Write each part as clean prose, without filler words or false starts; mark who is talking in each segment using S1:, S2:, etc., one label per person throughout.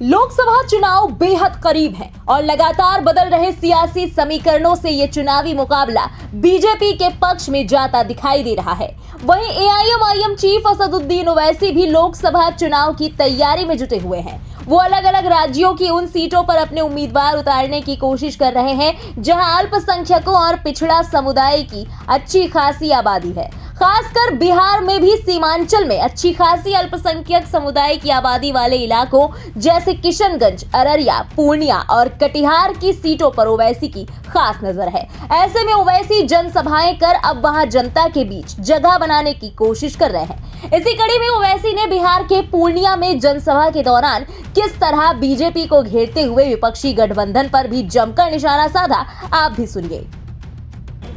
S1: लोकसभा चुनाव बेहद करीब है और लगातार बदल रहे सियासी समीकरणों से ये चुनावी मुकाबला बीजेपी के पक्ष में जाता दिखाई दे रहा है। वहीं एआईएमआईएम चीफ असदुद्दीन ओवैसी भी लोकसभा चुनाव की तैयारी में जुटे हुए हैं। वो अलग अलग राज्यों की उन सीटों पर अपने उम्मीदवार उतारने की कोशिश कर रहे हैं जहां अल्पसंख्यकों और पिछड़ा समुदाय की अच्छी खासी आबादी है। खासकर बिहार में भी सीमांचल में अच्छी खासी अल्पसंख्यक समुदाय की आबादी वाले इलाकों जैसे किशनगंज, अररिया, पूर्णिया और कटिहार की सीटों पर ओवैसी की खास नजर है। ऐसे में ओवैसी जनसभाएं कर अब वहां जनता के बीच जगह बनाने की कोशिश कर रहे हैं। इसी कड़ी में ओवैसी ने बिहार के पूर्णिया में जनसभा के दौरान किस तरह बीजेपी को घेरते हुए विपक्षी गठबंधन पर भी जमकर निशाना साधा, आप भी सुनिए।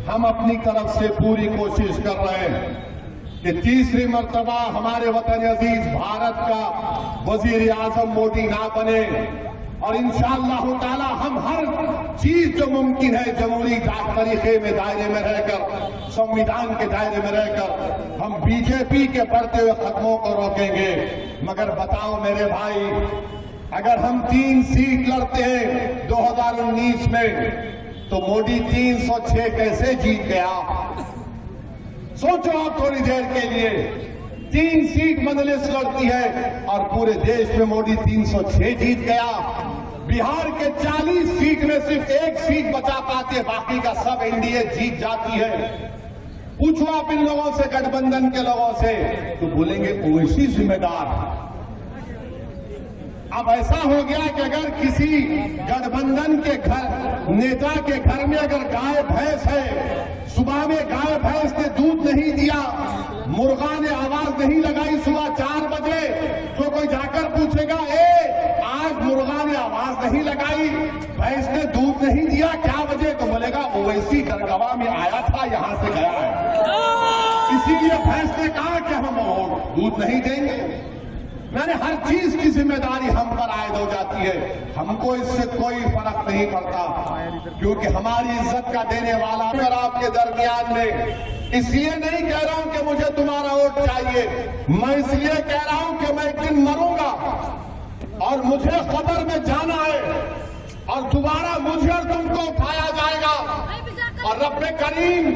S2: हम अपनी तरफ से पूरी कोशिश कर रहे हैं कि तीसरी मर्तबा हमारे वतन अजीज भारत का वजीर आजम मोदी ना बने और इंशाअल्लाह ताला हम हर चीज जो मुमकिन है जमहूरी तरीके में दायरे में रहकर, संविधान के दायरे में रहकर हम बीजेपी के बढ़ते हुए कदमों को रोकेंगे। मगर बताओ मेरे भाई, अगर हम 3 सीट लड़ते हैं 2019 में तो मोदी 306 कैसे जीत गया? सोचो आप थोड़ी देर के लिए। 3 सीट मजलिस लड़ती है और पूरे देश में मोदी 306 जीत गया। बिहार के 40 सीट में सिर्फ 1 सीट बचा पाते, बाकी का सब एनडीए जीत जाती है। पूछो आप इन लोगों से, गठबंधन के लोगों से, तो बोलेंगे ओवैसी जिम्मेदार। अब ऐसा हो गया कि अगर किसी गठबंधन के घर नेता के घर में अगर गाय भैंस है, सुबह में गाय भैंस ने दूध नहीं दिया, मुर्गा ने आवाज नहीं लगाई सुबह 4 बजे, तो कोई जाकर पूछेगा आज मुर्गा ने आवाज नहीं लगाई, भैंस ने दूध नहीं दिया, क्या वजह? तो बोलेगा ओवैसी दरगाह में आया था, यहां से गया है, इसीलिए भैंस ने कहा कि हम दूध नहीं देंगे। मैंने हर चीज की जिम्मेदारी हम पर आयद हो जाती है। हमको इससे कोई फर्क नहीं पड़ता, क्योंकि हमारी इज्जत का देने वाला अगर आपके दरमियान में, इसलिए नहीं कह रहा हूं कि मुझे तुम्हारा वोट चाहिए, मैं इसलिए कह रहा हूं कि मैं एक दिन मरूंगा और मुझे कब्र में जाना है और दोबारा मुझे और तुमको उठाया जाएगा और रब्बे करीम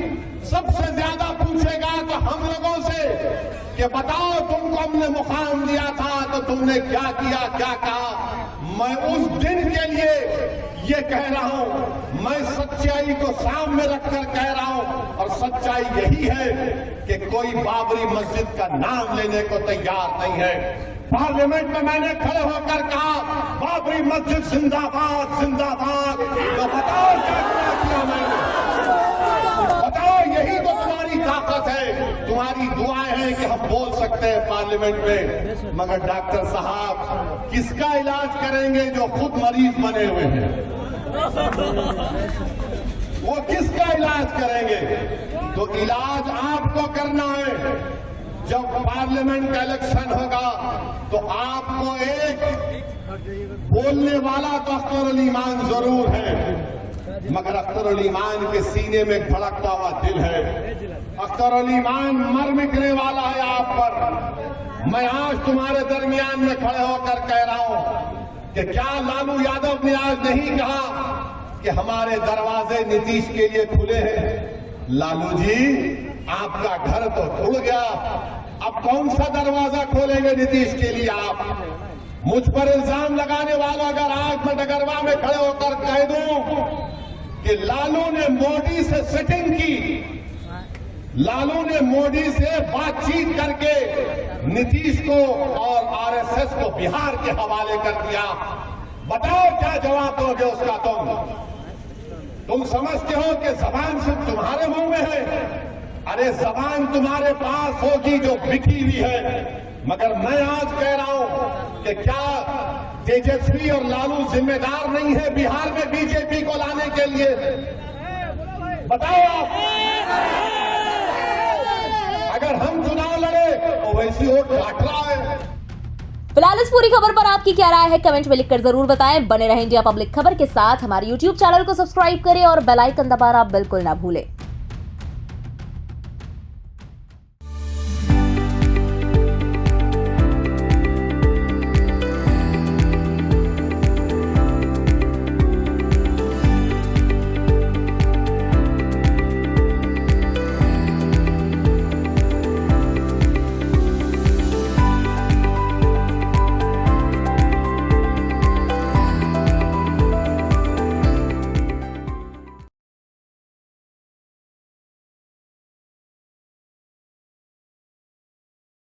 S2: सबसे ज्यादा पूछेगा तो हम लोगों से कि बताओ तुमको हमने मुकाम दिया था तो तुमने क्या किया, क्या कहा। मैं उस दिन के लिए ये कह रहा हूं, मैं सच्चाई को सामने रखकर कह रहा हूं और सच्चाई यही है कि कोई बाबरी मस्जिद का नाम लेने को तैयार नहीं है। पार्लियामेंट में मैंने खड़े होकर कहा बाबरी मस्जिद जिंदाबाद जिंदाबाद, तो बताओ क्या किया मैंने? बताओ, यही तो तुम्हारी ताकत है, तुम्हारी दुआएं हैं कि हम बोल सकते हैं पार्लियामेंट में। मगर डॉक्टर साहब किसका इलाज करेंगे जो खुद मरीज बने हुए हैं? वो किसका इलाज करेंगे? तो इलाज आपको करना है। जब पार्लियामेंट का इलेक्शन होगा तो आपको एक बोलने वाला तो अख्तर अली ईमान जरूर है, मगर अख्तर अली ईमान के सीने में धड़कता हुआ दिल है। अख्तर अली ईमान मर मिटने वाला है आप पर। मैं आज तुम्हारे दरमियान में खड़े होकर कह रहा हूं कि क्या लालू यादव ने आज नहीं कहा कि हमारे दरवाजे नीतीश के लिए खुले हैं? लालू जी, आपका घर तो खुल गया, अब कौन सा दरवाजा खोलेंगे नीतीश के लिए आप? मुझ पर इल्जाम लगाने वाला अगर आज मैं डगरवा में खड़े होकर कह दूं कि लालू ने मोदी से सेटिंग की, लालू ने मोदी से बातचीत करके नीतीश को और आरएसएस को बिहार के हवाले कर दिया, बताओ क्या जवाब दोगे उसका? तुम समझते हो कि जबान सिर्फ तुम्हारे मुंह में है? अरे जबान तुम्हारे पास होगी जो बिखी हुई है। मगर मैं आज कह रहा हूं कि क्या तेजस्वी और लालू जिम्मेदार नहीं है बिहार में बीजेपी को लाने के लिए? बताओ आप। अगर हम चुनाव लड़े तो वैसी वोट काट रहा है।
S1: फिलहाल इस पूरी खबर पर आपकी क्या राय है, कमेंट में लिखकर जरूर बताएं। बने रहें इंडिया पब्लिक खबर के साथ। हमारे YouTube चैनल को सब्सक्राइब करें और बेल आइकन दबाना बिल्कुल ना भूलें।